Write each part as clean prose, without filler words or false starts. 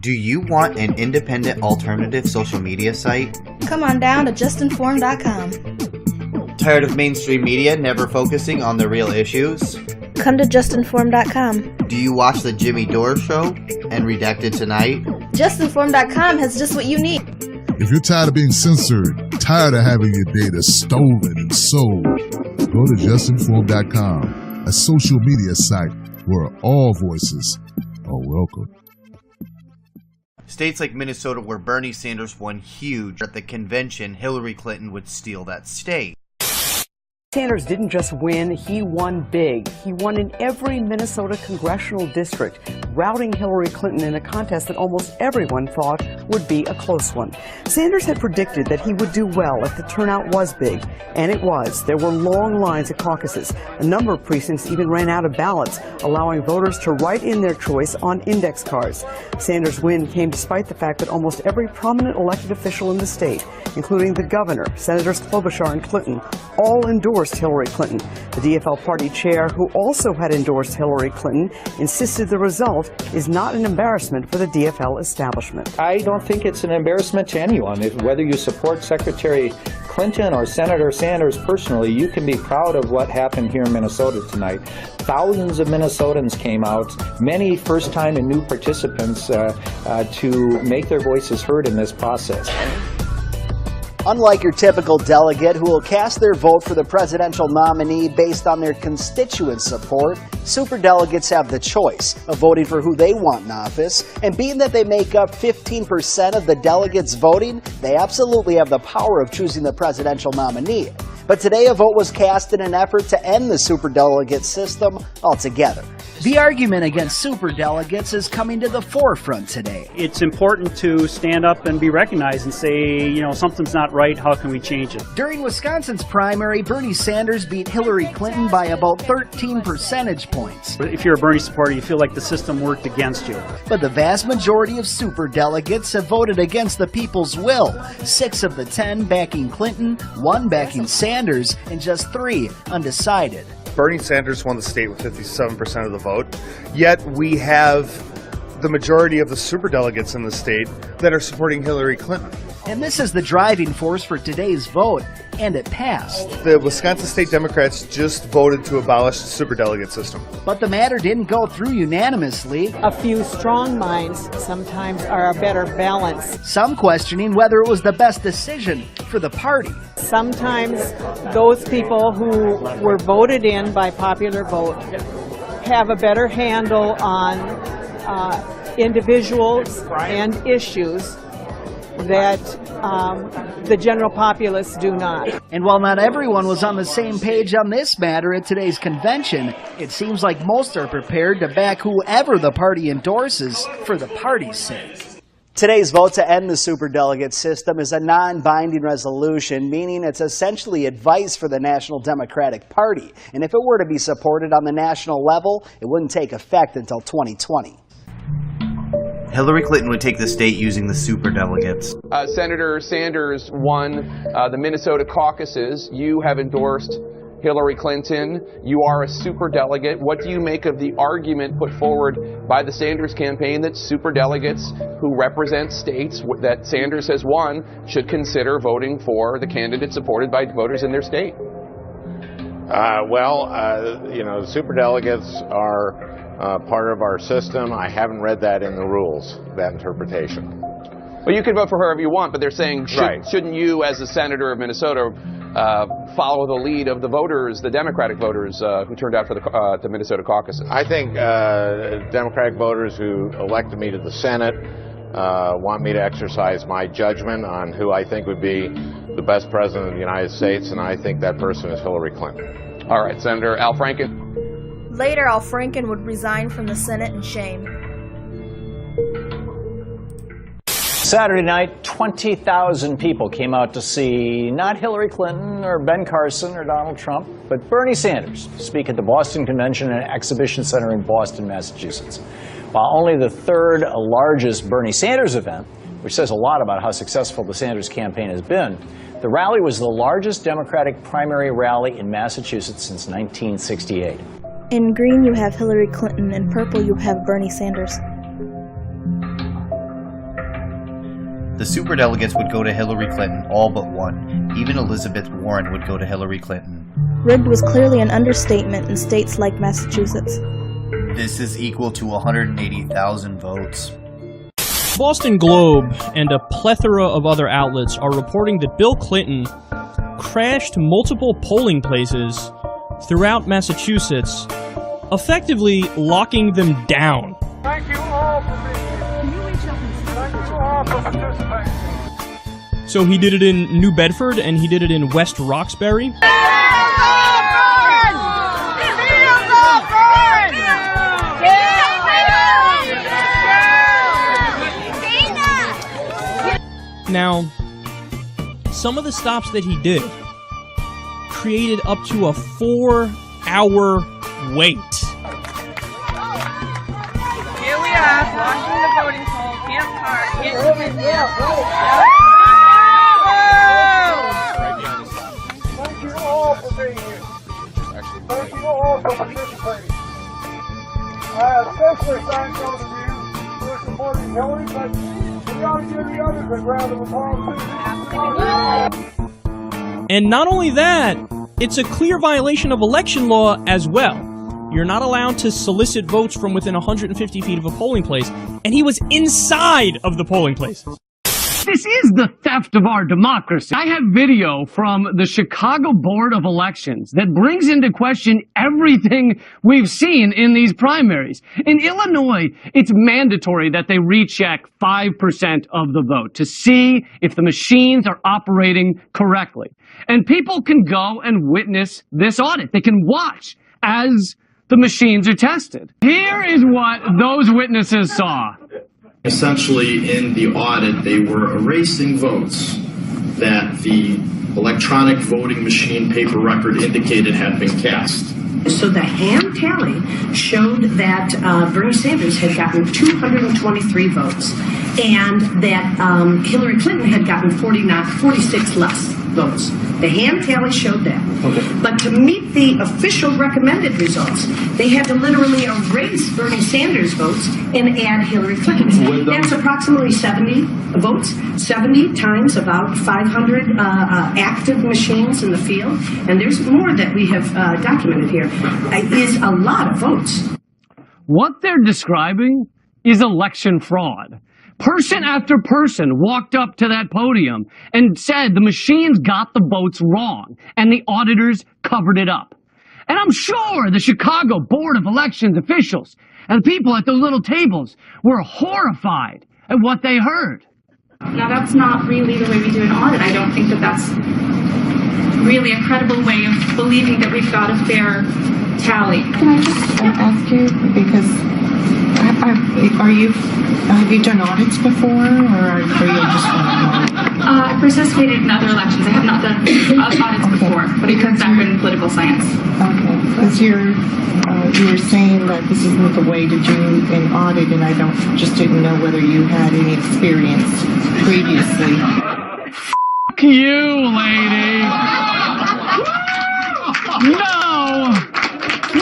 Do you want an independent alternative social media site? Come on down to justinform.com. Tired of mainstream media never focusing on the real issues? Come to justinform.com. Do you watch the Jimmy Dore Show and Redacted Tonight? Justinform.com has just what you need. If you're tired of being censored, tired of having your data stolen and sold, go to justinform.com, a social media site where all voices are welcome. States like Minnesota, where Bernie Sanders won huge, at the convention, Hillary Clinton would steal that state. Sanders didn't just win, he won big. He won in every Minnesota congressional district, routing Hillary Clinton in a contest that almost everyone thought would be a close one. Sanders had predicted that he would do well if the turnout was big, and it was. There were long lines at caucuses. A number of precincts even ran out of ballots, allowing voters to write in their choice on index cards. Sanders' win came despite the fact that almost every prominent elected official in the state, including the governor, Senators Klobuchar and Clinton, all endorsed Hillary Clinton. The DFL party chair, who also had endorsed Hillary Clinton, insisted the result is not an embarrassment for the DFL establishment. I don't think it's an embarrassment to anyone. Whether you support Secretary Clinton or Senator Sanders personally, you can be proud of what happened here in Minnesota tonight. Thousands of Minnesotans came out, many first-time and new participants to make their voices heard in this process. Unlike your typical delegate who will cast their vote for the presidential nominee based on their constituent support, superdelegates have the choice of voting for who they want in office, and being that they make up 15% of the delegates voting, they absolutely have the power of choosing the presidential nominee. But today a vote was cast in an effort to end the superdelegate system altogether. The argument against superdelegates is coming to the forefront today. It's important to stand up and be recognized and say, something's not right, how can we change it? During Wisconsin's primary, Bernie Sanders beat Hillary Clinton by about 13 percentage points. If you're a Bernie supporter, you feel like the system worked against you. But the vast majority of superdelegates have voted against the people's will. 6 of the 10 backing Clinton, 1 backing Sanders, and just 3 undecided. Bernie Sanders won the state with 57% of the vote, yet we have the majority of the superdelegates in the state that are supporting Hillary Clinton. And this is the driving force for today's vote, and it passed. The Wisconsin State Democrats just voted to abolish the superdelegate system. But the matter didn't go through unanimously. A few strong minds sometimes are a better balance. Some questioning whether it was the best decision for the party. Sometimes those people who were voted in by popular vote have a better handle on individuals and issues that the general populace do not. And while not everyone was on the same page on this matter at today's convention, it seems like most are prepared to back whoever the party endorses for the party's sake. Today's vote to end the superdelegate system is a non-binding resolution, meaning it's essentially advice for the National Democratic Party. And if it were to be supported on the national level, it wouldn't take effect until 2020. Hillary Clinton would take the state using the superdelegates. Senator Sanders won the Minnesota caucuses. You have endorsed Hillary Clinton. You are a superdelegate. What do you make of the argument put forward by the Sanders campaign that superdelegates who represent states that Sanders has won should consider voting for the candidate supported by voters in their state? The superdelegates are part of our system. I haven't read that in the rules, that interpretation. Well, you can vote for whoever you want, but they're saying, shouldn't you, as a senator of Minnesota, follow the lead of the voters, the Democratic voters who turned out for the Minnesota caucuses? I think Democratic voters who elected me to the Senate want me to exercise my judgment on who I think would be the best president of the United States, and I think that person is Hillary Clinton. All right, Senator Al Franken. Later, Al Franken would resign from the Senate in shame. Saturday night, 20,000 people came out to see not Hillary Clinton or Ben Carson or Donald Trump, but Bernie Sanders speak at the Boston Convention and Exhibition Center in Boston, Massachusetts. While only the 3rd largest Bernie Sanders event, which says a lot about how successful the Sanders campaign has been, the rally was the largest Democratic primary rally in Massachusetts since 1968. In green you have Hillary Clinton, in purple you have Bernie Sanders. The superdelegates would go to Hillary Clinton, all but one. Even Elizabeth Warren would go to Hillary Clinton. Rigged was clearly an understatement in states like Massachusetts. This is equal to 180,000 votes. Boston Globe and a plethora of other outlets are reporting that Bill Clinton crashed multiple polling places throughout Massachusetts, effectively locking them down. Thank you all for being here. Can you reach up and thank you all for participating? So he did it in New Bedford and he did it in West Roxbury. Now, some of the stops that he did created up to a 4-hour wait. Here we are, watching the voting poll. Camp Park. Thank you all for being here. Thank you all for participating. I especially thank those of you who are supporting Hillary, but we ought to give the others a round of applause too. And not only that, it's a clear violation of election law as well. You're not allowed to solicit votes from within 150 feet of a polling place, and he was inside of the polling places. This is the theft of our democracy. I have video from the Chicago Board of Elections that brings into question everything we've seen in these primaries. In Illinois, it's mandatory that they recheck 5% of the vote to see if the machines are operating correctly. And people can go and witness this audit. They can watch as the machines are tested. Here is what those witnesses saw. Essentially, in the audit, they were erasing votes that the electronic voting machine paper record indicated had been cast. So the hand tally showed that Bernie Sanders had gotten 223 votes and that Hillary Clinton had gotten 46 less votes. The hand tally showed that. Okay. But to meet the official recommended results, they had to literally erase Bernie Sanders' votes and add Hillary Clinton's. That's approximately 70 votes, 70 times about 500 active machines in the field. And there's more that we have documented here. Is a lot of votes. What they're describing is election fraud. Person after person walked up to that podium and said the machines got the votes wrong, and the auditors covered it up. And I'm sure the Chicago Board of Elections officials and the people at those little tables were horrified at what they heard. Now, that's not really the way we do an audit. I don't think that that's really a credible way of believing that we've got a fair tally. Can I just ask you, because have you done audits before, or are you just I've participated in other elections. I have not done audits before, but I could background in political science. Okay, because you were saying that this isn't the way to do an audit, and I just didn't know whether you had any experience previously. F*** you, lady!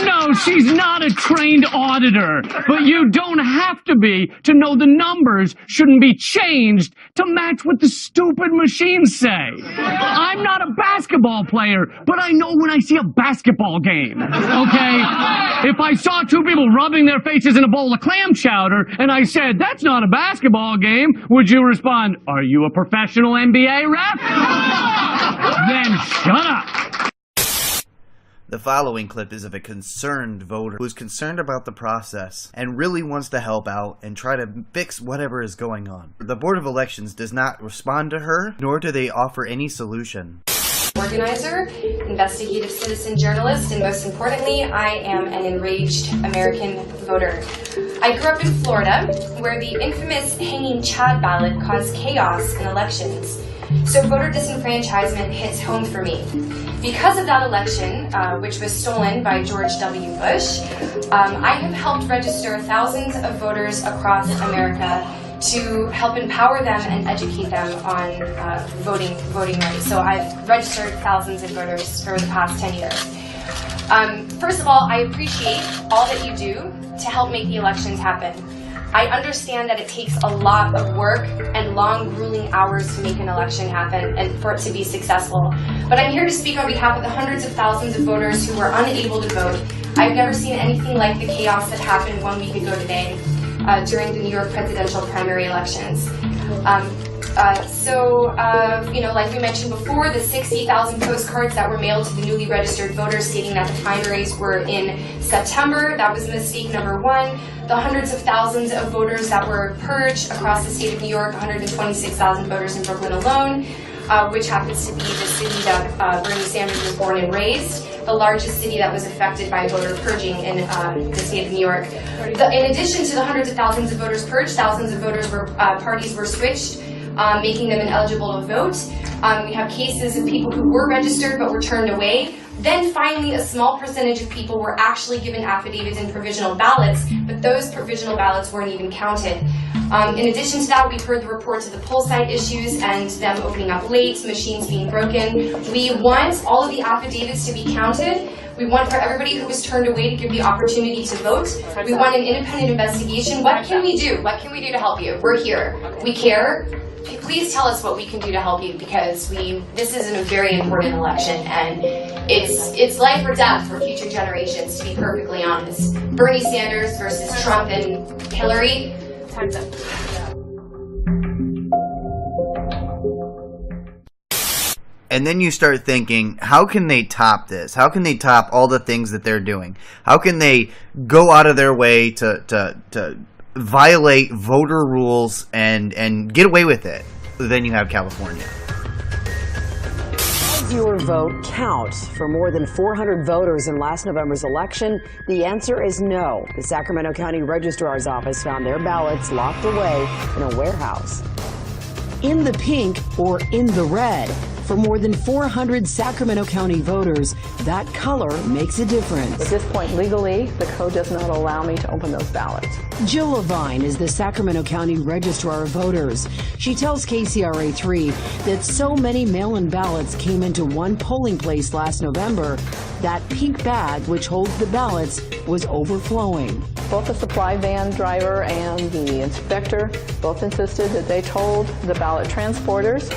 No, she's not a trained auditor, but you don't have to be to know the numbers shouldn't be changed to match what the stupid machines say. I'm not a basketball player, but I know when I see a basketball game, okay? If I saw two people rubbing their faces in a bowl of clam chowder and I said, that's not a basketball game, would you respond, are you a professional NBA ref? Then shut up. The following clip is of a concerned voter who's concerned about the process and really wants to help out and try to fix whatever is going on. The Board of Elections does not respond to her, nor do they offer any solution. Organizer, investigative citizen journalist, and most importantly, I am an enraged American voter. I grew up in Florida, where the infamous hanging Chad ballot caused chaos in elections. So voter disenfranchisement hits home for me. Because of that election, which was stolen by George W. Bush, I have helped register thousands of voters across America to help empower them and educate them on voting rights. So I've registered thousands of voters for the past 10 years. First of all, I appreciate all that you do to help make the elections happen. I understand that it takes a lot of work and long, grueling hours to make an election happen and for it to be successful. But I'm here to speak on behalf of the hundreds of thousands of voters who were unable to vote. I've never seen anything like the chaos that happened 1 week ago today during the New York presidential primary elections. Like we mentioned before, the 60,000 postcards that were mailed to the newly registered voters stating that the primaries were in September, that was mistake number one. The hundreds of thousands of voters that were purged across the state of New York, 126,000 voters in Brooklyn alone, which happens to be the city that Bernie Sanders was born and raised, the largest city that was affected by voter purging in the state of New York. In addition to the hundreds of thousands of voters purged, thousands of voters parties were switched, making them ineligible to vote. We have cases of people who were registered but were turned away. Then finally, a small percentage of people were actually given affidavits and provisional ballots, but those provisional ballots weren't even counted. In addition to that, we've heard the reports of the poll site issues and them opening up late, machines being broken. We want all of the affidavits to be counted. We want for everybody who was turned away to give the opportunity to vote. We want an independent investigation. What can we do? What can we do to help you? We're here. We care. Please tell us what we can do to help you, because this is a very important election and it's life or death for future generations, to be perfectly honest. Bernie Sanders versus Trump and Hillary. Time's up. And then you start thinking, how can they top this? How can they top all the things that they're doing? How can they go out of their way to violate voter rules and get away with it? Then you have California. Does your vote count for more than 400 voters in last November's election? The answer is no. The Sacramento County Registrar's Office found their ballots locked away in a warehouse. In the pink or in the red. For more than 400 Sacramento County voters, that color makes a difference. At this point, legally, the code does not allow me to open those ballots. Jill Levine is the Sacramento County Registrar of Voters. She tells KCRA3 that so many mail-in ballots came into one polling place last November, that pink bag, which holds the ballots, was overflowing. Both the supply van driver and the inspector both insisted that they told the ballot transporters.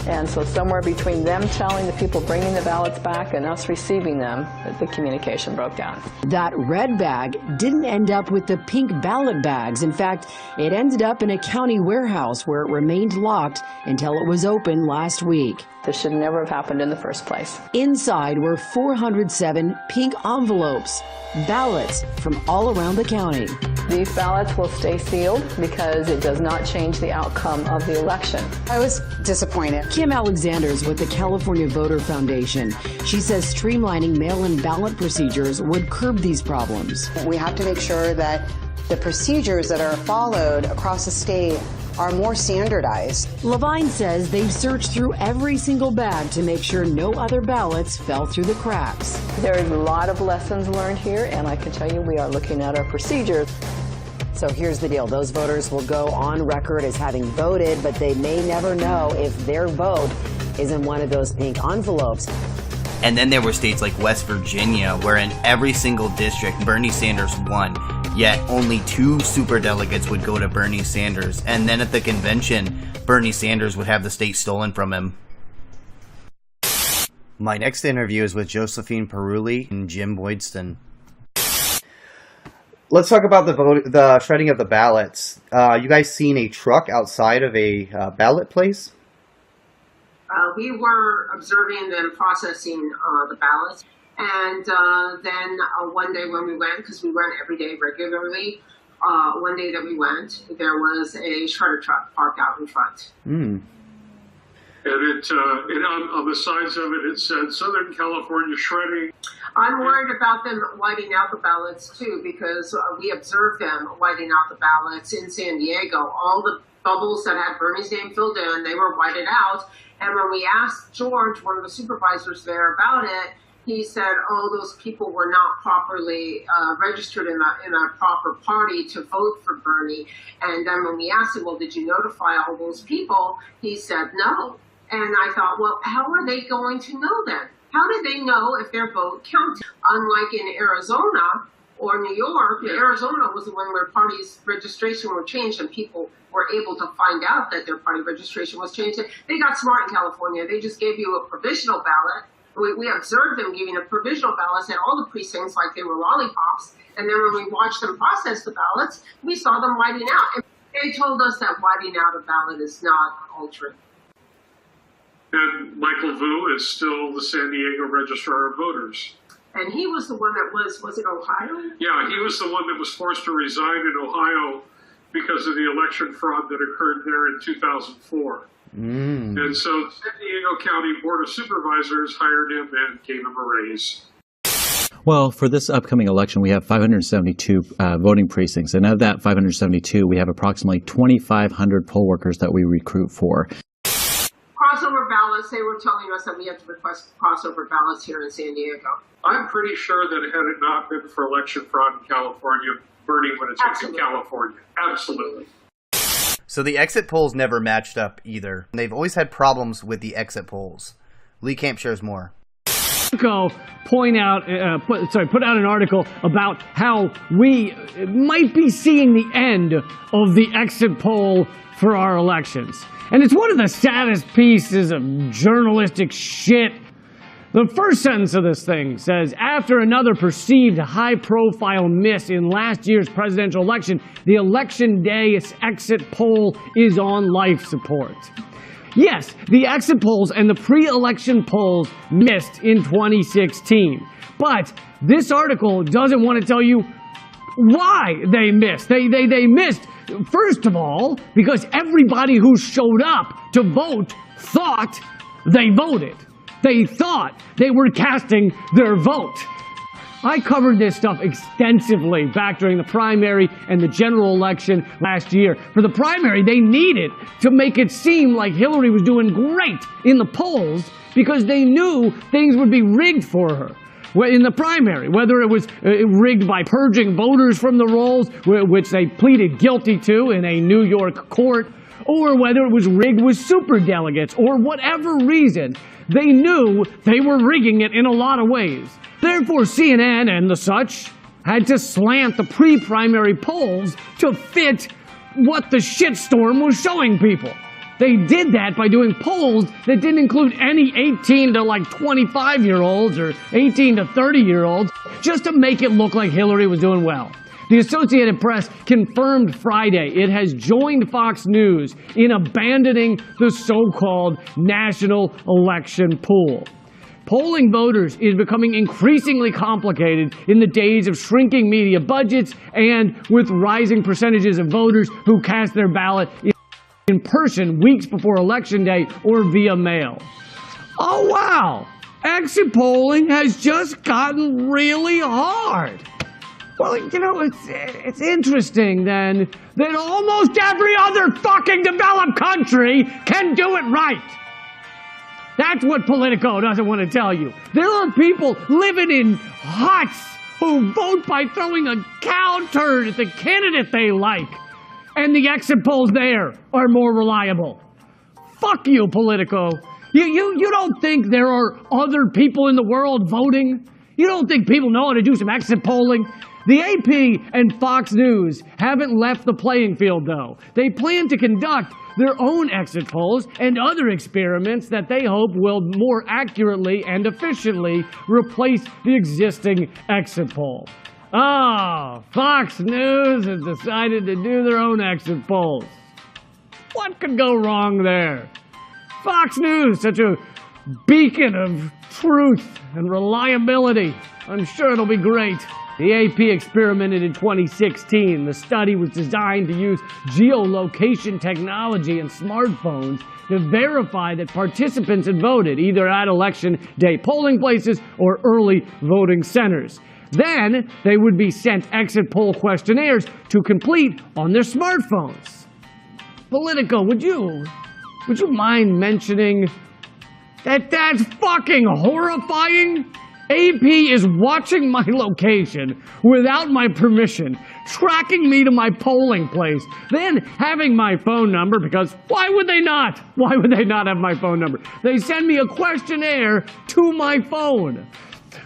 And so somewhere between them telling the people bringing the ballots back and us receiving them, the communication broke down. That red bag didn't end up with the pink ballot bags. In fact, it ended up in a county warehouse where it remained locked until it was opened last week. This should never have happened in the first place. Inside were 407 pink envelopes, ballots from all around the county. These ballots will stay sealed because it does not change the outcome of the election. I was disappointed. Kim Alexander's with the California Voter Foundation. She says streamlining mail-in ballot procedures would curb these problems. We have to make sure that the procedures that are followed across the state are more standardized. Levine says they've searched through every single bag to make sure no other ballots fell through the cracks. There is a lot of lessons learned here, and I can tell you we are looking at our procedures. So here's the deal. Those voters will go on record as having voted, but they may never know if their vote is in one of those pink envelopes. And then there were states like West Virginia, where in every single district, Bernie Sanders won, yet only 2 superdelegates would go to Bernie Sanders. And then at the convention, Bernie Sanders would have the state stolen from him. My next interview is with Josephine Perulli and Jim Boydston. Let's talk about the shredding of the ballots. You guys seen a truck outside of a ballot place? We were observing them processing the ballots. And then one day when we went, because we went every day regularly, one day that we went, there was a shredder truck parked out in front. Mm. And on the sides of it, it said Southern California Shredding. I'm worried about them whiting out the ballots too, because we observed them whiting out the ballots in San Diego. All the bubbles that had Bernie's name filled in, they were whited out. And when we asked George, one of the supervisors there, about it, he said, oh, those people were not properly registered in a proper party to vote for Bernie. And then when we asked him, well, did you notify all those people? He said no. And I thought, well, how are they going to know then? How do they know if their vote counted? Unlike in Arizona Or New York, Arizona was the one where parties' registration were changed and people were able to find out that their party registration was changed. They got smart in California. They just gave you a provisional ballot. We observed them giving a provisional ballots at all the precincts like they were lollipops. And then when we watched them process the ballots, we saw them whiting out. And they told us that whiting out a ballot is not altering. And Michael Vu is still the San Diego Registrar of Voters. And he was the one that was it Ohio? Yeah, he was the one that was forced to resign in Ohio because of the election fraud that occurred there in 2004. And so San Diego County Board of Supervisors hired him and gave him a raise. Well, for this upcoming election, we have 572 voting precincts. And of that 572, we have approximately 2,500 poll workers that we recruit for. Crossover ballots, they were telling us that we have to request crossover ballots here in San Diego. I'm pretty sure that had it not been for election fraud in California, Bernie would have taken California. Absolutely. So the exit polls never matched up either. They've always had problems with the exit polls. Lee Camp shares more. Put out an article about how we might be seeing the end of the exit poll for our elections. And it's one of the saddest pieces of journalistic shit. The first sentence of this thing says, after another perceived high-profile miss in last year's presidential election, the election day exit poll is on life support. Yes, the exit polls and the pre-election polls missed in 2016. But this article doesn't want to tell you why they missed. They missed, first of all, because everybody who showed up to vote thought they voted. They thought they were casting their vote. I covered this stuff extensively back during the primary and the general election last year. For the primary, they needed to make it seem like Hillary was doing great in the polls because they knew things would be rigged for her in the primary, whether it was rigged by purging voters from the rolls, which they pleaded guilty to in a New York court, or whether it was rigged with superdelegates, or whatever reason. They knew they were rigging it in a lot of ways. Therefore, CNN and the such had to slant the pre-primary polls to fit what the shitstorm was showing people. They did that by doing polls that didn't include any 18 to 25-year-olds or 18 to 30-year-olds, just to make it look like Hillary was doing well. The Associated Press confirmed Friday it has joined Fox News in abandoning the so-called national election pool. Polling voters is becoming increasingly complicated in the days of shrinking media budgets and with rising percentages of voters who cast their ballot in person weeks before Election Day or via mail. Oh wow! Exit polling has just gotten really hard. Well, you know, it's interesting then that almost every other fucking developed country can do it right. That's what Politico doesn't want to tell you. There are people living in huts who vote by throwing a cow turd at the candidate they like. And the exit polls there are more reliable. Fuck you, Politico. You don't think there are other people in the world voting? You don't think people know how to do some exit polling? The AP and Fox News haven't left the playing field, though. They plan to conduct their own exit polls and other experiments that they hope will more accurately and efficiently replace the existing exit poll. Oh, Fox News has decided to do their own exit polls. What could go wrong there? Fox News, such a beacon of truth and reliability. I'm sure it'll be great. The AP experimented in 2016. The study was designed to use geolocation technology and smartphones to verify that participants had voted, either at election day polling places or early voting centers. Then, they would be sent exit poll questionnaires to complete on their smartphones. Politico, would you mind mentioning that that's fucking horrifying? AP is watching my location without my permission, tracking me to my polling place, then having my phone number, because why would they not? Why would they not have my phone number? They send me a questionnaire to my phone.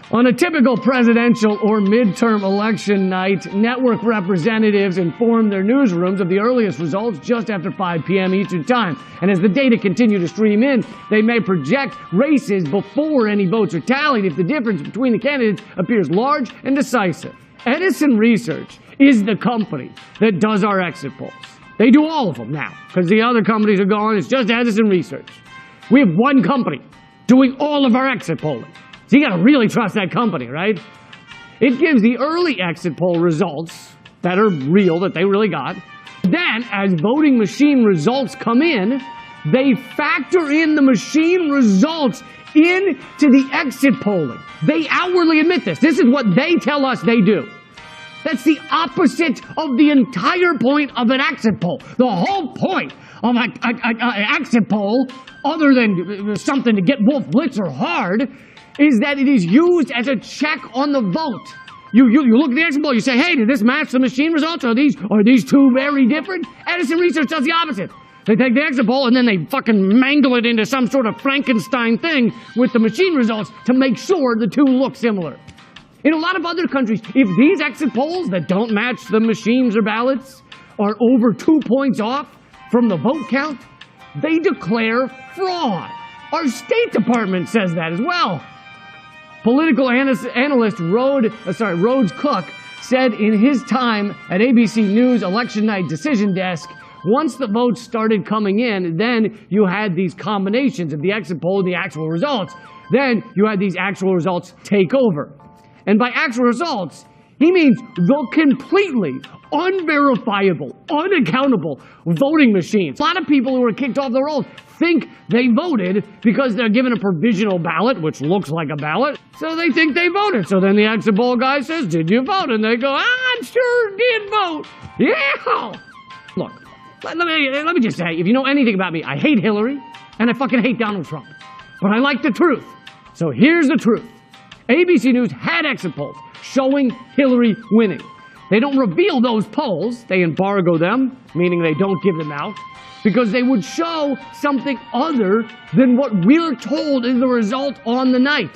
On a typical presidential or midterm election night, network representatives inform their newsrooms of the earliest results just after 5 p.m. Eastern Time. And as the data continue to stream in, they may project races before any votes are tallied if the difference between the candidates appears large and decisive. Edison Research is the company that does our exit polls. They do all of them now, because the other companies are gone. It's just Edison Research. We have one company doing all of our exit polling. So you gotta really trust that company, right? It gives the early exit poll results that are real, that they really got. Then, as voting machine results come in, they factor in the machine results into the exit polling. They outwardly admit this. This is what they tell us they do. That's the opposite of the entire point of an exit poll. The whole point of an exit poll, other than something to get Wolf Blitzer hard, is that it is used as a check on the vote. You look at the exit poll, you say, hey, did this match the machine results? Are these two very different? Edison Research does the opposite. They take the exit poll and then they fucking mangle it into some sort of Frankenstein thing with the machine results to make sure the two look similar. In a lot of other countries, if these exit polls that don't match the machines or ballots are over 2 points off from the vote count, they declare fraud. Our State Department says that as well. Political analyst Rhodes Cook said in his time at ABC News election night decision desk, once the votes started coming in, then you had these combinations of the exit poll and the actual results. Then you had these actual results take over. And by actual results, he means the completely unverifiable, unaccountable voting machines. A lot of people who are kicked off the rolls think they voted because they're given a provisional ballot, which looks like a ballot, so they think they voted. So then the exit poll guy says, did you vote? And they go, I sure did vote. Yeah! Look, let me just say, if you know anything about me, I hate Hillary, and I fucking hate Donald Trump. But I like the truth. So here's the truth. ABC News had exit polls showing Hillary winning. They don't reveal those polls. They embargo them, meaning they don't give them out, because they would show something other than what we're told is the result on the night.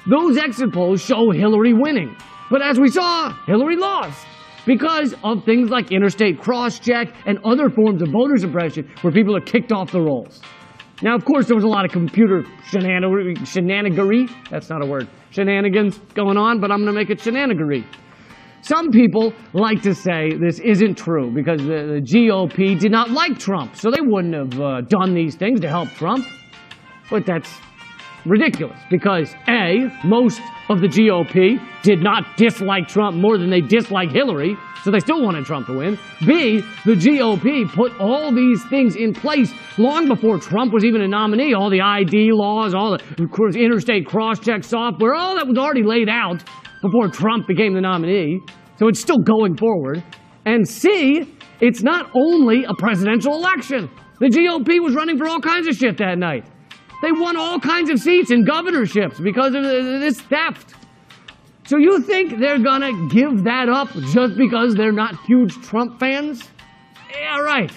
Those exit polls show Hillary winning. But as we saw, Hillary lost because of things like interstate cross-check and other forms of voter suppression where people are kicked off the rolls. Now, of course, there was a lot of computer shenanigery. That's not a word. Shenanigans going on, but I'm going to make it shenanigery. Some people like to say this isn't true because the GOP did not like Trump, so they wouldn't have done these things to help Trump. But that's ridiculous because A, most of the GOP did not dislike Trump more than they dislike Hillary, so they still wanted Trump to win. B, the GOP put all these things in place long before Trump was even a nominee. All the ID laws, all the interstate cross-check software, all that was already laid out before Trump became the nominee. So it's still going forward. And C, it's not only a presidential election. The GOP was running for all kinds of shit that night. They won all kinds of seats in governorships because of this theft. So you think they're gonna give that up just because they're not huge Trump fans? Yeah, right.